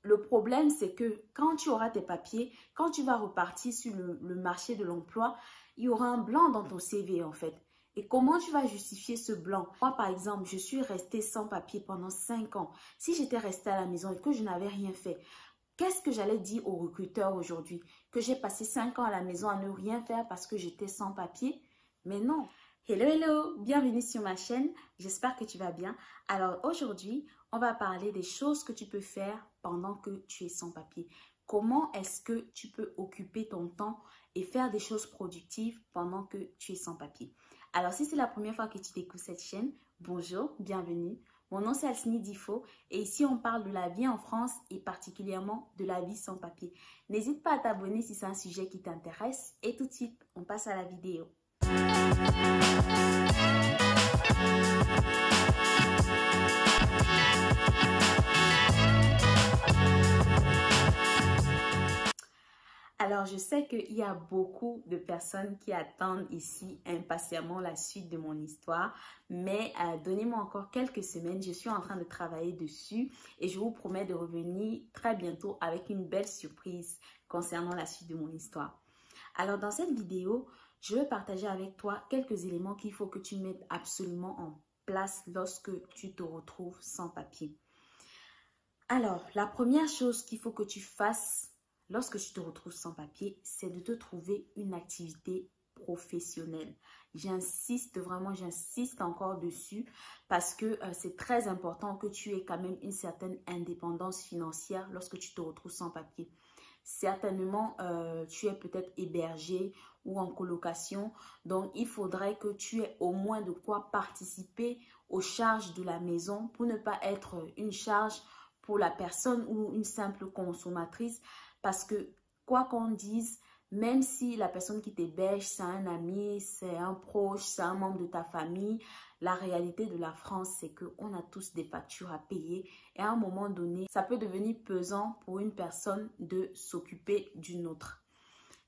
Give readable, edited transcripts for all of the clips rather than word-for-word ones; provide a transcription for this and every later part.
le problème, c'est que quand tu auras tes papiers, quand tu vas repartir sur le marché de l'emploi, il y aura un blanc dans ton CV en fait. Et comment tu vas justifier ce blanc? Moi, par exemple, je suis restée sans papier pendant 5 ans. Si j'étais restée à la maison et que je n'avais rien fait, qu'est-ce que j'allais dire aux recruteurs aujourd'hui? Que j'ai passé 5 ans à la maison à ne rien faire parce que j'étais sans papier? Mais non. Hello, hello, bienvenue sur ma chaîne. J'espère que tu vas bien. Alors aujourd'hui, on va parler des choses que tu peux faire pendant que tu es sans papier. Comment est-ce que tu peux occuper ton temps et faire des choses productives pendant que tu es sans papier? Alors si c'est la première fois que tu découvres cette chaîne, bonjour, bienvenue. Mon nom c'est Alcini Difo et ici on parle de la vie en France et particulièrement de la vie sans papier. N'hésite pas à t'abonner si c'est un sujet qui t'intéresse et tout de suite on passe à la vidéo. Alors, je sais qu'il y a beaucoup de personnes qui attendent ici impatiemment la suite de mon histoire, mais donnez-moi encore quelques semaines, je suis en train de travailler dessus et je vous promets de revenir très bientôt avec une belle surprise concernant la suite de mon histoire. Alors, dans cette vidéo, je vais partager avec toi quelques éléments qu'il faut que tu mettes absolument en place lorsque tu te retrouves sans papier. Alors, la première chose qu'il faut que tu fasses lorsque tu te retrouves sans papier, c'est de te trouver une activité professionnelle. J'insiste vraiment, j'insiste encore dessus parce que c'est très important que tu aies quand même une certaine indépendance financière lorsque tu te retrouves sans papier. Certainement, tu es peut-être hébergé ou en colocation, donc il faudrait que tu aies au moins de quoi participer aux charges de la maison pour ne pas être une charge pour la personne ou une simple consommatrice. Parce que, quoi qu'on dise, même si la personne qui t'héberge, c'est un ami, c'est un proche, c'est un membre de ta famille, la réalité de la France, c'est qu'on a tous des factures à payer. Et à un moment donné, ça peut devenir pesant pour une personne de s'occuper d'une autre.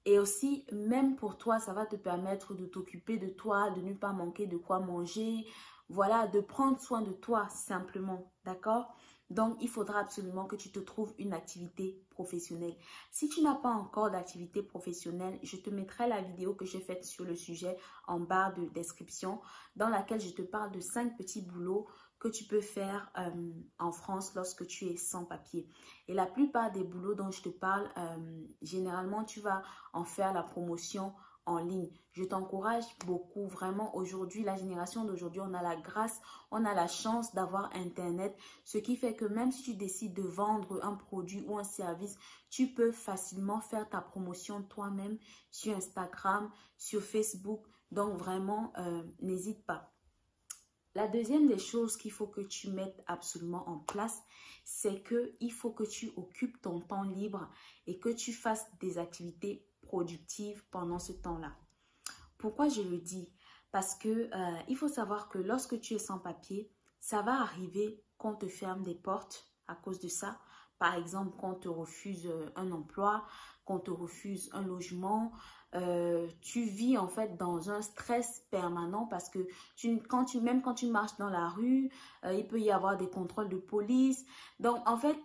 Et aussi, même pour toi, ça va te permettre de t'occuper de toi, de ne pas manquer de quoi manger. Voilà, de prendre soin de toi simplement, d'accord? Donc, il faudra absolument que tu te trouves une activité professionnelle. Si tu n'as pas encore d'activité professionnelle, je te mettrai la vidéo que j'ai faite sur le sujet en barre de description dans laquelle je te parle de 5 petits boulots que tu peux faire en France lorsque tu es sans papier. Et la plupart des boulots dont je te parle, généralement, tu vas en faire la promotion en ligne. Je t'encourage beaucoup, vraiment. Aujourd'hui, la génération d'aujourd'hui, on a la grâce, on a la chance d'avoir Internet, ce qui fait que même si tu décides de vendre un produit ou un service, tu peux facilement faire ta promotion toi-même sur Instagram, sur Facebook. Donc vraiment, n'hésite pas. La deuxième des choses qu'il faut que tu mettes absolument en place, c'est qu'il faut que tu occupes ton temps libre et que tu fasses des activités productives pendant ce temps-là. Pourquoi je le dis? Parce que il faut savoir que lorsque tu es sans papier, ça va arriver qu'on te ferme des portes à cause de ça. Par exemple, qu'on te refuse un emploi, qu'on te refuse un logement. Tu vis en fait dans un stress permanent parce que même quand tu marches dans la rue, il peut y avoir des contrôles de police. Donc en fait,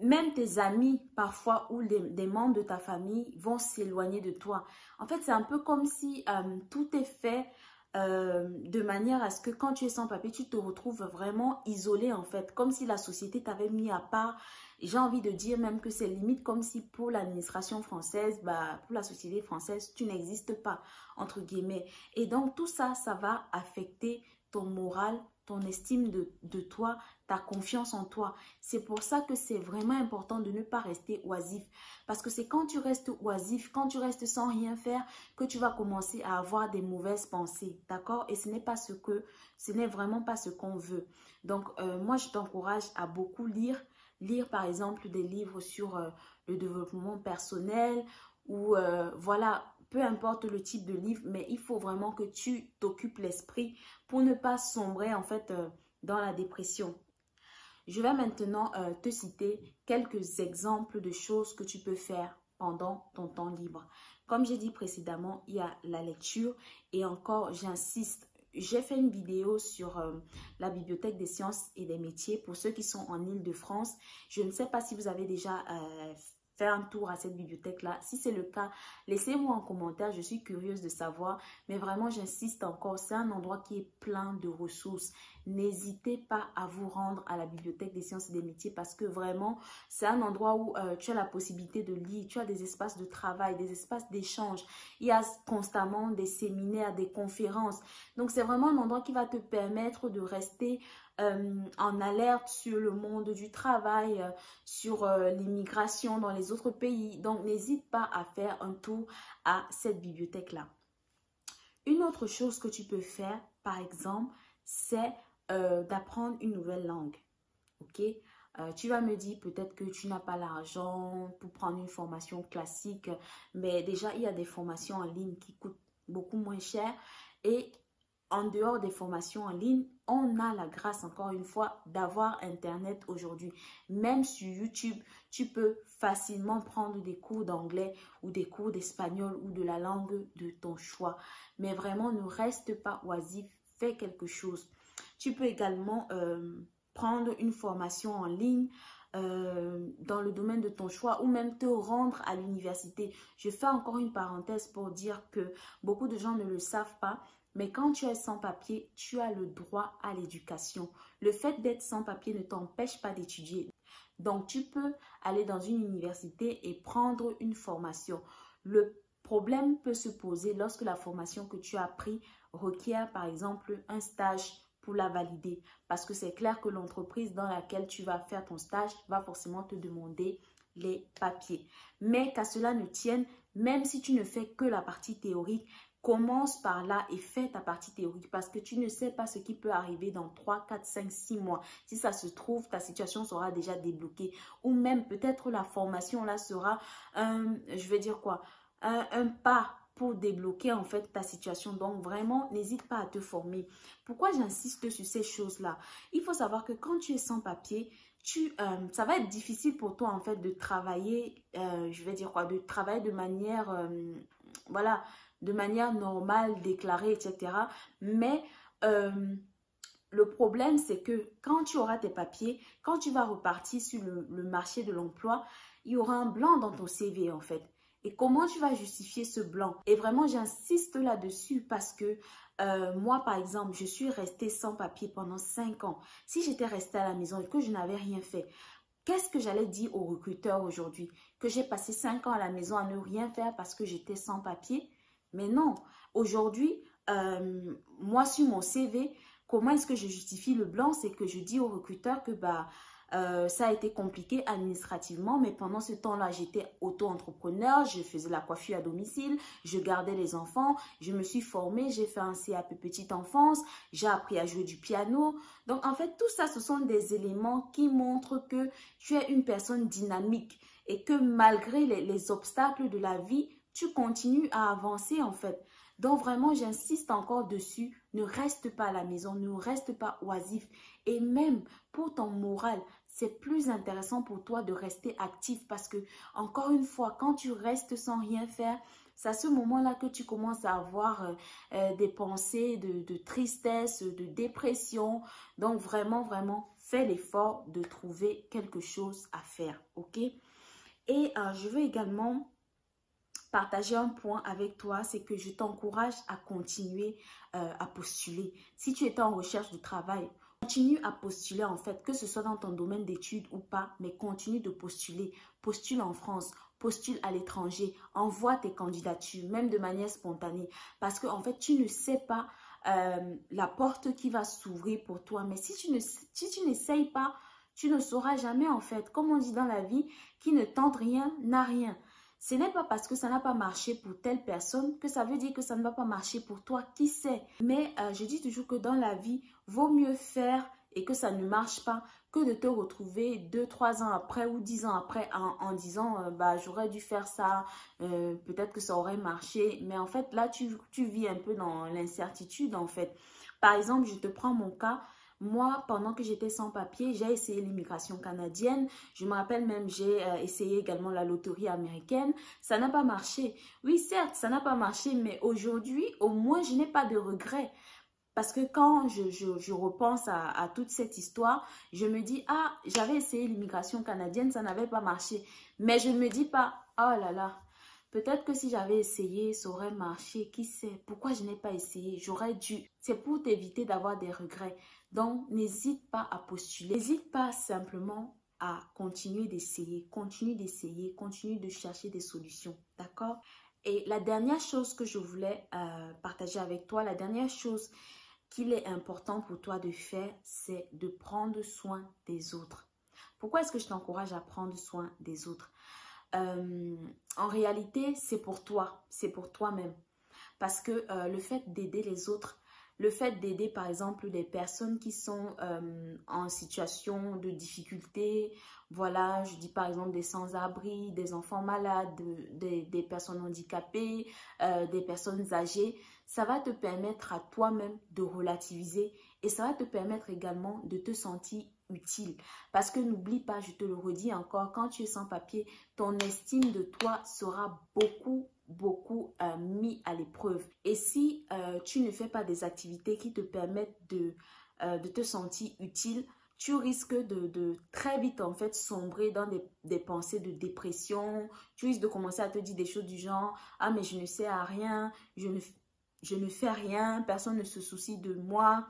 même tes amis parfois ou des membres de ta famille vont s'éloigner de toi. En fait, c'est un peu comme si tout est fait de manière à ce que quand tu es sans papier, tu te retrouves vraiment isolé en fait. Comme si la société t'avait mis à part. J'ai envie de dire même que c'est limite comme si pour l'administration française, pour la société française, tu n'existes pas, entre guillemets. Et donc tout ça, ça va affecter ton moral, ton estime de toi, ta confiance en toi. C'est pour ça que c'est vraiment important de ne pas rester oisif. Parce que c'est quand tu restes oisif, quand tu restes sans rien faire, que tu vas commencer à avoir des mauvaises pensées. D'accord? Et ce n'est vraiment pas ce qu'on veut. Donc, moi, je t'encourage à beaucoup lire. Lire, par exemple, des livres sur le développement personnel ou voilà, peu importe le type de livre, mais il faut vraiment que tu t'occupes l'esprit pour ne pas sombrer en fait dans la dépression. Je vais maintenant te citer quelques exemples de choses que tu peux faire pendant ton temps libre. Comme j'ai dit précédemment, il y a la lecture et encore, j'insiste, j'ai fait une vidéo sur la Bibliothèque des sciences et des métiers pour ceux qui sont en Île-de-France. Je ne sais pas si vous avez déjà fait un tour à cette bibliothèque-là. Si c'est le cas, laissez-moi en commentaire. Je suis curieuse de savoir. Mais vraiment, j'insiste encore. C'est un endroit qui est plein de ressources. N'hésitez pas à vous rendre à la Bibliothèque des sciences et des métiers parce que vraiment, c'est un endroit où tu as la possibilité de lire. Tu as des espaces de travail, des espaces d'échange. Il y a constamment des séminaires, des conférences. Donc, c'est vraiment un endroit qui va te permettre de rester en alerte sur le monde du travail, sur l'immigration dans les autres pays. Donc, n'hésite pas à faire un tour à cette bibliothèque-là. Une autre chose que tu peux faire, par exemple, c'est d'apprendre une nouvelle langue. Ok? Tu vas me dire peut-être que tu n'as pas l'argent pour prendre une formation classique, mais déjà, il y a des formations en ligne qui coûtent beaucoup moins cher et en dehors des formations en ligne, on a la grâce, encore une fois, d'avoir Internet aujourd'hui. Même sur YouTube, tu peux facilement prendre des cours d'anglais ou des cours d'espagnol ou de la langue de ton choix. Mais vraiment, ne reste pas oisif, fais quelque chose. Tu peux également prendre une formation en ligne dans le domaine de ton choix ou même te rendre à l'université. Je fais encore une parenthèse pour dire que beaucoup de gens ne le savent pas. Mais quand tu es sans papier, tu as le droit à l'éducation. Le fait d'être sans papier ne t'empêche pas d'étudier. Donc, tu peux aller dans une université et prendre une formation. Le problème peut se poser lorsque la formation que tu as prise requiert, par exemple, un stage pour la valider. Parce que c'est clair que l'entreprise dans laquelle tu vas faire ton stage va forcément te demander les papiers. Mais qu'à cela ne tienne, même si tu ne fais que la partie théorique, commence par là et fais ta partie théorique parce que tu ne sais pas ce qui peut arriver dans 3, 4, 5, 6 mois. Si ça se trouve, ta situation sera déjà débloquée ou même peut-être la formation là sera, je vais dire quoi, un pas pour débloquer en fait ta situation. Donc vraiment, n'hésite pas à te former. Pourquoi j'insiste sur ces choses-là? Il faut savoir que quand tu es sans papier, ça va être difficile pour toi en fait de travailler, je vais dire quoi, de travailler de manière, voilà, de manière normale, déclarée, etc. Mais le problème, c'est que quand tu auras tes papiers, quand tu vas repartir sur le marché de l'emploi, il y aura un blanc dans ton CV en fait. Et comment tu vas justifier ce blanc? Et vraiment, j'insiste là-dessus parce que moi, par exemple, je suis restée sans papier pendant 5 ans. Si j'étais restée à la maison et que je n'avais rien fait, qu'est-ce que j'allais dire aux recruteurs aujourd'hui? Que j'ai passé 5 ans à la maison à ne rien faire parce que j'étais sans papier? Mais non, aujourd'hui, moi sur mon CV, comment est-ce que je justifie le blanc? C'est que je dis au recruteur que ça a été compliqué administrativement, mais pendant ce temps-là, j'étais auto-entrepreneur, je faisais la coiffure à domicile, je gardais les enfants, je me suis formée, j'ai fait un CAP petite enfance, j'ai appris à jouer du piano. Donc en fait, tout ça, ce sont des éléments qui montrent que tu es une personne dynamique et que malgré les obstacles de la vie, tu continues à avancer en fait. Donc vraiment, j'insiste encore dessus, ne reste pas à la maison, ne reste pas oisif. Et même pour ton moral, c'est plus intéressant pour toi de rester actif parce que, encore une fois, quand tu restes sans rien faire, c'est à ce moment-là que tu commences à avoir des pensées de tristesse, de dépression. Donc vraiment, vraiment, fais l'effort de trouver quelque chose à faire, ok? Et je veux également partager un point avec toi, c'est que je t'encourage à continuer à postuler. Si tu étais en recherche de travail, continue à postuler en fait, que ce soit dans ton domaine d'études ou pas, mais continue de postuler. Postule en France, postule à l'étranger, envoie tes candidatures, même de manière spontanée. Parce qu'en fait, tu ne sais pas la porte qui va s'ouvrir pour toi. Mais si tu n'essayes pas, tu ne sauras jamais en fait. Comme on dit dans la vie, qui ne tente rien n'a rien. Ce n'est pas parce que ça n'a pas marché pour telle personne que ça veut dire que ça ne va pas marcher pour toi, qui sait. Mais je dis toujours que dans la vie, vaut mieux faire et que ça ne marche pas que de te retrouver 2, 3 ans après ou 10 ans après en disant j'aurais dû faire ça, peut-être que ça aurait marché. Mais en fait, là, tu vis un peu dans l'incertitude en fait. Par exemple, je te prends mon cas. Moi, pendant que j'étais sans papier, j'ai essayé l'immigration canadienne. Je me rappelle même, j'ai essayé également la loterie américaine. Ça n'a pas marché. Oui, certes, ça n'a pas marché, mais aujourd'hui, au moins, je n'ai pas de regrets. Parce que quand je repense à toute cette histoire, je me dis, ah, j'avais essayé l'immigration canadienne, ça n'avait pas marché. Mais je ne me dis pas, oh là là, peut-être que si j'avais essayé, ça aurait marché. Qui sait? Pourquoi je n'ai pas essayé? J'aurais dû. C'est pour t'éviter d'avoir des regrets. Donc, n'hésite pas à postuler. N'hésite pas simplement à continuer d'essayer, continue de chercher des solutions. D'accord? Et la dernière chose que je voulais partager avec toi, la dernière chose qu'il est important pour toi de faire, c'est de prendre soin des autres. Pourquoi est-ce que je t'encourage à prendre soin des autres? En réalité, c'est pour toi, c'est pour toi-même. Parce que le fait d'aider les autres, le fait d'aider par exemple des personnes qui sont en situation de difficulté, voilà, je dis par exemple des sans-abri, des enfants malades, des personnes handicapées, des personnes âgées, ça va te permettre à toi-même de relativiser et ça va te permettre également de te sentir utile. Parce que n'oublie pas, je te le redis encore, quand tu es sans papier, ton estime de toi sera beaucoup mis à l'épreuve. Et si tu ne fais pas des activités qui te permettent de te sentir utile, tu risques de très vite en fait sombrer dans des pensées de dépression. Tu risques de commencer à te dire des choses du genre, ah mais je ne sers à rien, je ne fais rien, personne ne se soucie de moi.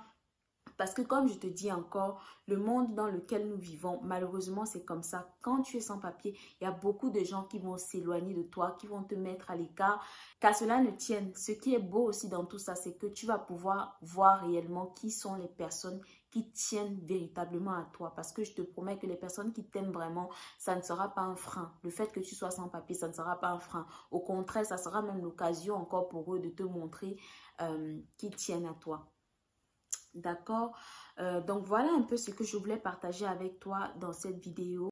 Parce que comme je te dis encore, le monde dans lequel nous vivons, malheureusement, c'est comme ça. Quand tu es sans papier, il y a beaucoup de gens qui vont s'éloigner de toi, qui vont te mettre à l'écart. Qu'à cela ne tienne, ce qui est beau aussi dans tout ça, c'est que tu vas pouvoir voir réellement qui sont les personnes qui tiennent véritablement à toi. Parce que je te promets que les personnes qui t'aiment vraiment, ça ne sera pas un frein. Le fait que tu sois sans papier, ça ne sera pas un frein. Au contraire, ça sera même l'occasion encore pour eux de te montrer qu'ils tiennent à toi. D'accord? Donc voilà un peu ce que je voulais partager avec toi dans cette vidéo.